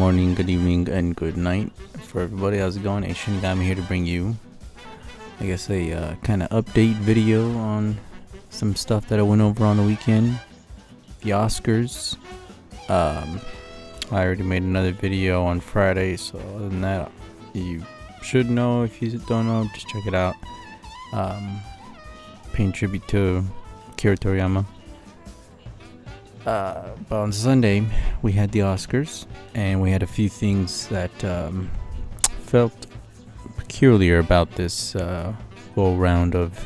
morning, good evening, and good night for everybody. How's it going? Shinigami here to bring you, I guess, a kind of update video on some stuff that I went over on the weekend. The Oscars. I already made another video on Friday, so other than that, you should know. If you don't know, just check it out. Paying tribute to Akira Toriyama. But on Sunday, we had the Oscars, and we had a few things that felt peculiar about this go round of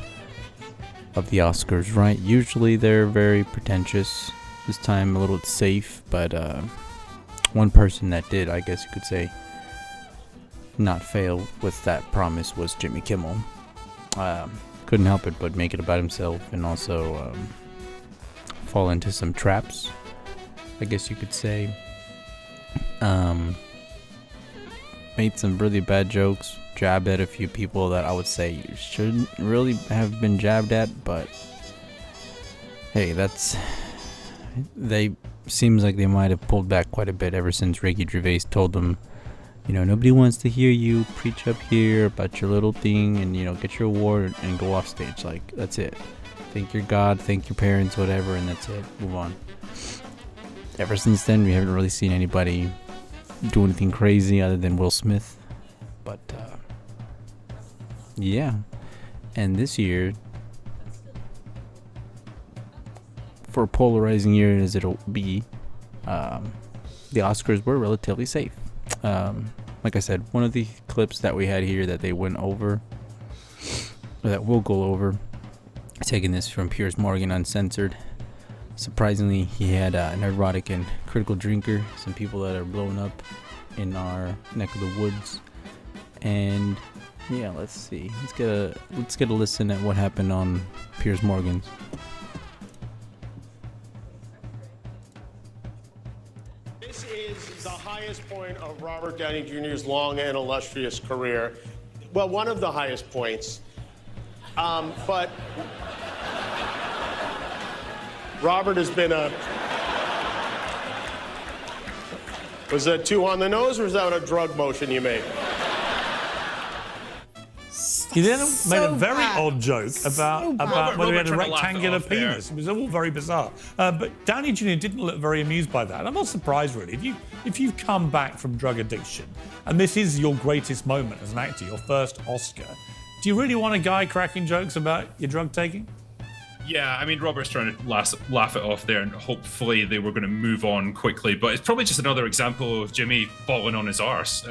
the Oscars, right? Usually they're very pretentious. This time a little safe, but one person that did, I guess you could say, not fail with that promise was Jimmy Kimmel. Couldn't help it but make it about himself, and also fall into some traps, I guess you could say. Made some really bad jokes, jabbed at a few people that I would say you shouldn't really have been jabbed at, but hey, seems like they might have pulled back quite a bit ever since Ricky Gervais told them, nobody wants to hear you preach up here about your little thing and, get your award and go off stage. Like, that's it. Thank your God, thank your parents, whatever, and that's it. Move on. Ever since then, we haven't really seen anybody do anything crazy other than Will Smith. But, yeah. And this year, for a polarizing year as it'll be, the Oscars were relatively safe. Like I said, one of the clips that we had here that they went over, or that we'll go over, taking this from Piers Morgan Uncensored. Surprisingly, he had an erotic and critical drinker, some people that are blown up in our neck of the woods. And yeah, let's see. Let's get a listen at what happened on Piers Morgan's. This is the highest point of Robert Downey Jr.'s long and illustrious career. Well, one of the highest points. But Robert has been Was that too on the nose, or was that a drug motion you made? He then made a very odd joke about whether he had a rectangular penis. It was all very bizarre. But Downey Jr. didn't look very amused by that. I'm not surprised, really. If you've come back from drug addiction, and this is your greatest moment as an actor, your first Oscar, do you really want a guy cracking jokes about your drug taking? Yeah, I mean, Robert's trying to laugh it off there, and hopefully they were going to move on quickly. But it's probably just another example of Jimmy falling on his arse.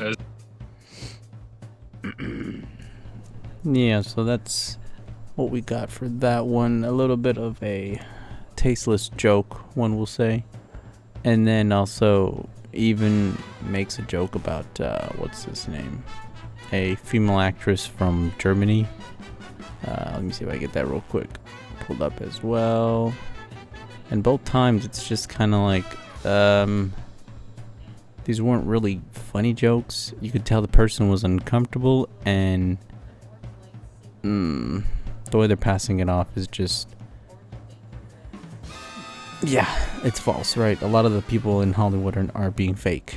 Yeah, so that's what we got for that one. A little bit of a tasteless joke, one will say. And then also even makes a joke about, what's his name? A female actress from Germany. Let me see if I get that real quick. Pulled up as well. And both times it's just kind of like, these weren't really funny jokes. You could tell the person was uncomfortable, and the way they're passing it off is just, yeah, it's false, right? A lot of the people in Hollywood are being fake.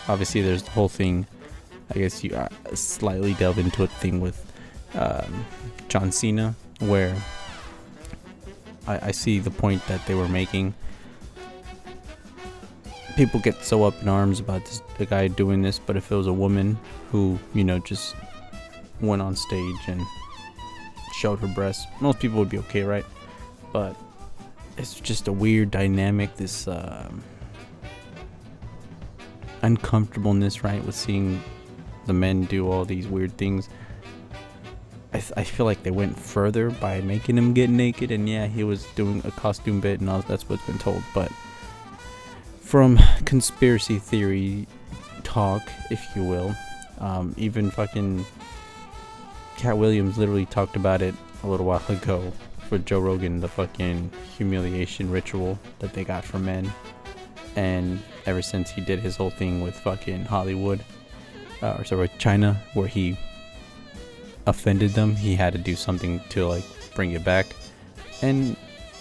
Obviously there's the whole thing, I guess you slightly delve into a thing with John Cena, where I see the point that they were making. People get so up in arms about the guy doing this, but if it was a woman who, just went on stage and showed her breasts, most people would be okay, right? But it's just a weird dynamic, this uncomfortableness, right, with seeing the men do all these weird things. I feel like they went further by making him get naked, and yeah, he was doing a costume bit and all, that's what's been told. But from conspiracy theory talk, if you will, even fucking Cat Williams literally talked about it a little while ago for Joe Rogan, the fucking humiliation ritual that they got from men. And ever since he did his whole thing with fucking Hollywood, China, where he offended them, he had to do something to like bring it back. And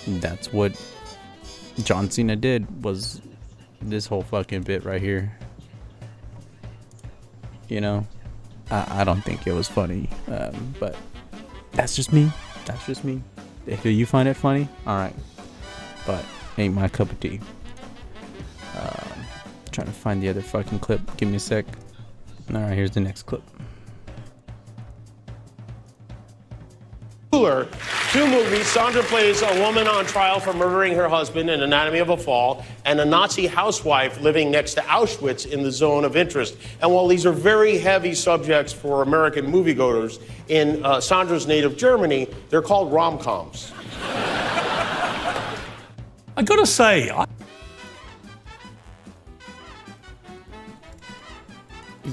that's what John Cena did, was this whole fucking bit right here, you know, I don't think it was funny. But that's just me. That's just me. If you find it funny, all right. But ain't my cup of tea. Trying to find the other fucking clip. Give me a sec. All right, here's the next clip. Two movies. Sandra plays a woman on trial for murdering her husband in Anatomy of a Fall, and a Nazi housewife living next to Auschwitz in the Zone of Interest. And while these are very heavy subjects for American moviegoers, in Sandra's native Germany, they're called rom-coms. I gotta say,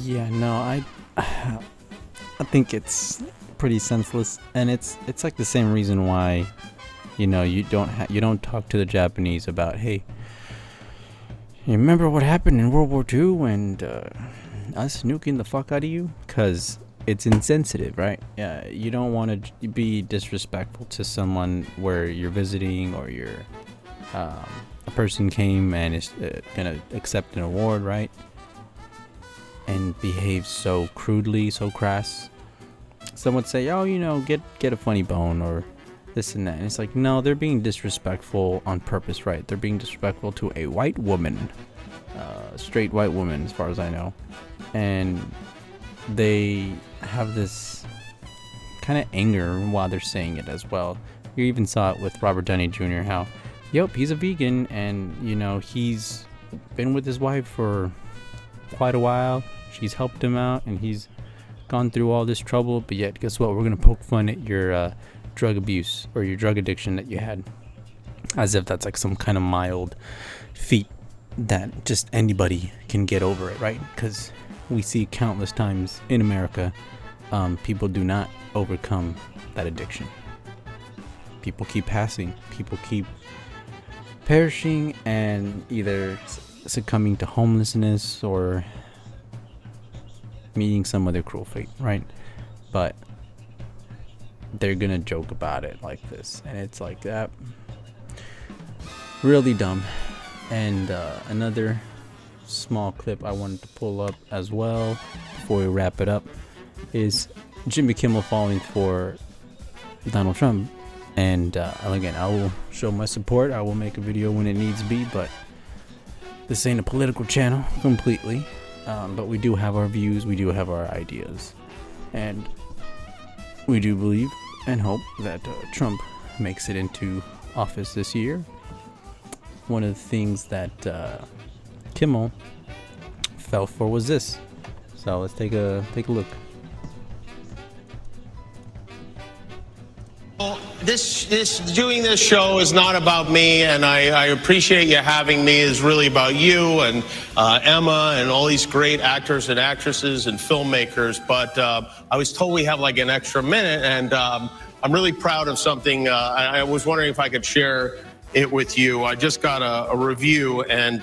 Yeah, no, I think it's pretty senseless, and it's like the same reason why, you know, you don't talk to the Japanese about, hey, you remember what happened in World War II and us nuking the fuck out of you? Because it's insensitive, right? You don't want to be disrespectful to someone where you're visiting, or you're a person came and is gonna accept an award, right? And behave so crudely, so crass. Some would say, oh, you know, get a funny bone or this and that. And it's like, no, they're being disrespectful on purpose, right? They're being disrespectful to a white woman, straight white woman, as far as I know. And they have this kind of anger while they're saying it as well. You even saw it with Robert Downey Jr., how, yep, he's a vegan, and, you know, he's been with his wife for quite a while. She's helped him out, and he's gone through all this trouble, but yet guess what, we're gonna poke fun at your drug abuse or your drug addiction that you had, as if that's like some kind of mild feat that just anybody can get over it, right? Because we see countless times in America, people do not overcome that addiction. People keep passing, people keep perishing, and either succumbing to homelessness or meeting some other cruel fate, right? But they're gonna joke about it like this, and it's like that, really dumb. And another small clip I wanted to pull up as well before we wrap it up is Jimmy Kimmel falling for Donald Trump. And again, I will show my support. I will make a video when it needs to be, but this ain't a political channel completely. But we do have our views, we do have our ideas, and we do believe and hope that Trump makes it into office this year. One of the things that Kimmel fell for was this. So let's take a look. Doing this show is not about me, and I appreciate you having me. It's really about you and Emma and all these great actors and actresses and filmmakers. But I was told we have like an extra minute, and I'm really proud of something. I was wondering if I could share it with you. I just got a review, and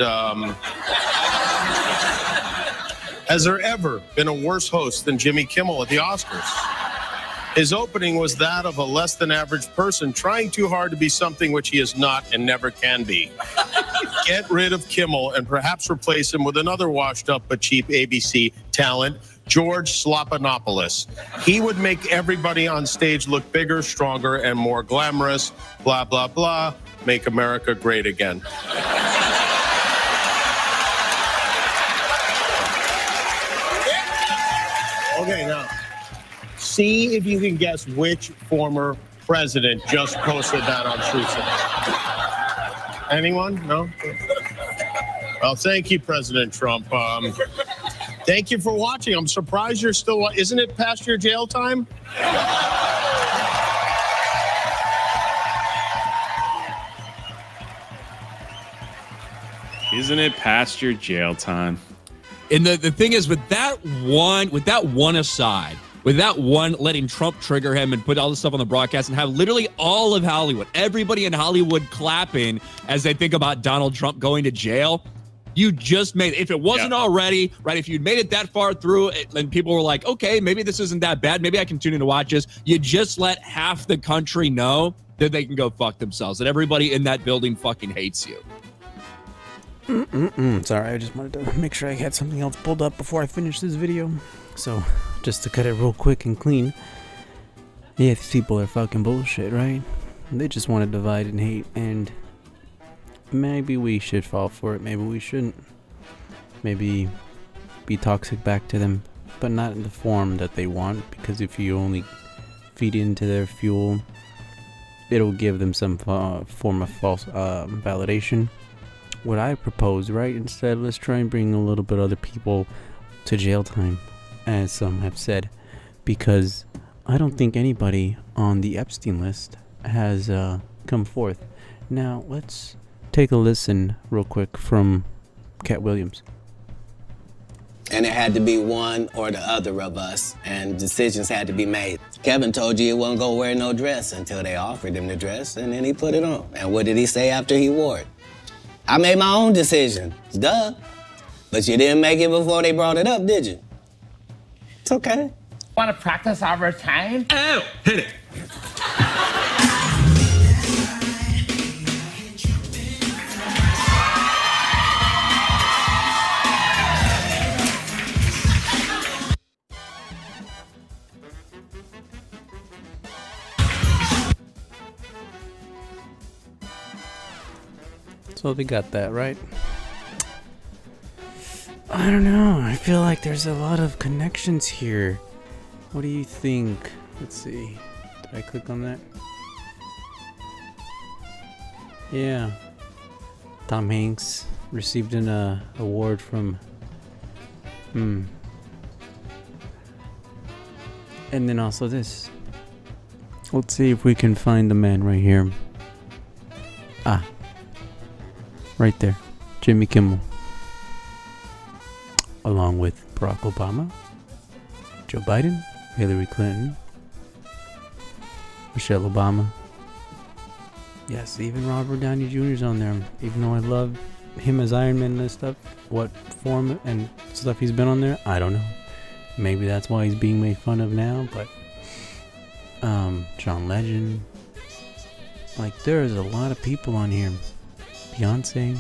has there ever been a worse host than Jimmy Kimmel at the Oscars? His opening was that of a less than average person trying too hard to be something which he is not and never can be. Get rid of Kimmel and perhaps replace him with another washed up but cheap ABC talent, George Slopanopoulos. He would make everybody on stage look bigger, stronger, and more glamorous. Blah, blah, blah. Make America great again. Okay, now. See if you can guess which former president just posted that on Truth. Anyone? No? Well, thank you, President Trump. Thank you for watching. I'm surprised you're still... Isn't it past your jail time? Isn't it past your jail time? And the thing is, with that one aside, with that one letting Trump trigger him and put all this stuff on the broadcast and have literally all of Hollywood, everybody in Hollywood clapping as they think about Donald Trump going to jail, you just made, if it wasn't already, right, if you'd made it that far through and people were like, okay, maybe this isn't that bad, maybe I can tune in to watch this, you just let half the country know that they can go fuck themselves, that everybody in that building fucking hates you. Sorry, I just wanted to make sure I had something else pulled up before I finish this video. So, just to cut it real quick and clean. Yeah, these people are fucking bullshit, right? They just want to divide and hate, and maybe we should fall for it, maybe we shouldn't. Maybe be toxic back to them, but not in the form that they want, because if you only feed into their fuel, it'll give them some form of false validation. What I propose, right, instead, let's try and bring a little bit other people to jail time, as some have said, because I don't think anybody on the Epstein list has come forth. Now, let's take a listen real quick from Cat Williams. And it had to be one or the other of us, and decisions had to be made. Kevin told you he wasn't gonna wear no dress until they offered him the dress, and then he put it on. And what did he say after he wore it? I made my own decision, duh. But you didn't make it before they brought it up, did you? It's okay. Want to practice our time? Oh, hit it. So they got that, right? I don't know. I feel like there's a lot of connections here. What do you think? Let's see. Did I click on that? Yeah. Tom Hanks received an award from... And then also this. Let's see if we can find the man right here. Ah. Right there. Jimmy Kimmel. Along with Barack Obama, Joe Biden, Hillary Clinton, Michelle Obama. Yes, even Robert Downey Jr. is on there. Even though I love him as Iron Man and stuff, what form and stuff he's been on there, I don't know. Maybe that's why he's being made fun of now, but John Legend. Like, there is a lot of people on here. Beyonce,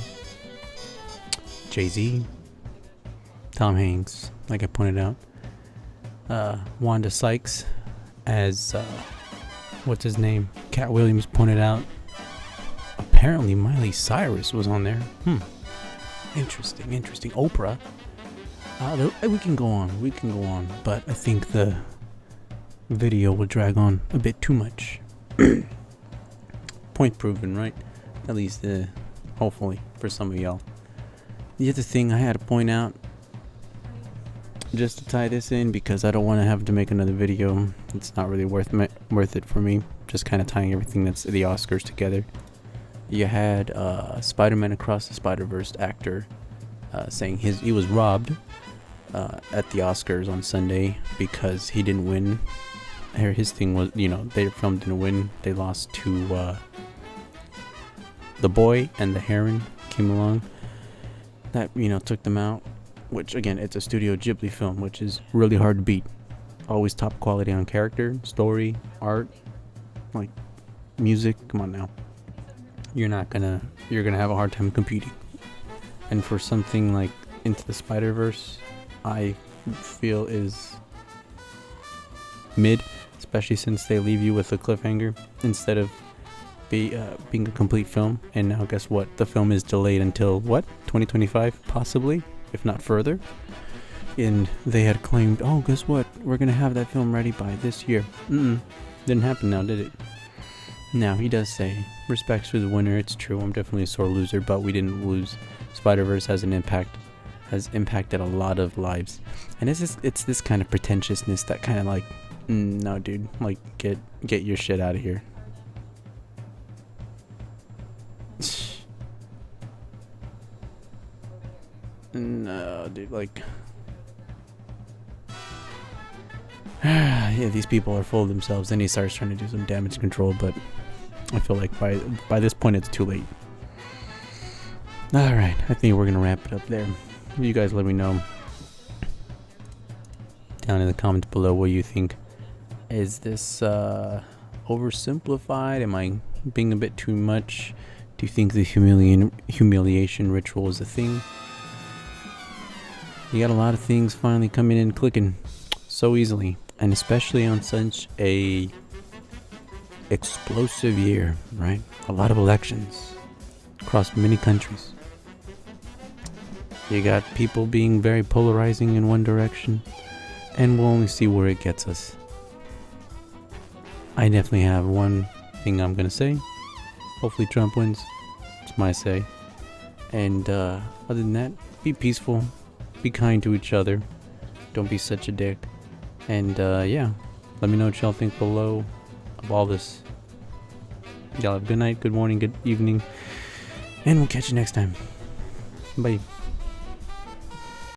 Jay-Z, Tom Hanks, like I pointed out, Wanda Sykes, as what's his name, Cat Williams pointed out. Apparently Miley Cyrus was on there. Interesting. Oprah. We can go on, but I think the video will drag on a bit too much. Point proven, right? At least hopefully for some of y'all. The other thing I had to point out, just to tie this in, because I don't want to have to make another video. It's not really worth it for me. Just kind of tying everything that's the Oscars together. You had Spider-Man Across the Spider-Verse actor saying he was robbed at the Oscars on Sunday because he didn't win. His thing was, their film didn't win. They lost to The Boy and the Heron came along. That, took them out. Which, again, it's a Studio Ghibli film, which is really hard to beat. Always top quality on character, story, art, like music. Come on now. You're gonna have a hard time competing. And for something like Into the Spider-Verse, I feel is mid, especially since they leave you with a cliffhanger instead of being a complete film. And now guess what? The film is delayed until 2025 possibly, if not further. And they had claimed, oh, guess what? We're gonna have that film ready by this year. Didn't happen now, did it? Now he does say, respects to the winner. It's true. I'm definitely a sore loser, but we didn't lose. Spider-Verse has impacted a lot of lives, and it's this kind of pretentiousness that kind of like, no, dude, like get your shit out of here. No, dude, like, yeah, these people are full of themselves. Then he starts trying to do some damage control, but I feel like by this point it's too late. Alright, I think we're gonna wrap it up there. You guys let me know down in the comments below what you think. Is this oversimplified? Am I being a bit too much? Do you think the humiliation ritual is a thing? You got a lot of things finally coming in clicking so easily, and especially on such a explosive year, right? A lot of elections across many countries. You got people being very polarizing in one direction, and we'll only see where it gets us. I definitely have one thing I'm gonna say. Hopefully Trump wins. It's my say. And other than that, be peaceful. Be kind to each other. Don't be such a dick. And yeah, let me know what y'all think below of all this. Y'all have a good night, good morning, good evening. And we'll catch you next time. Bye.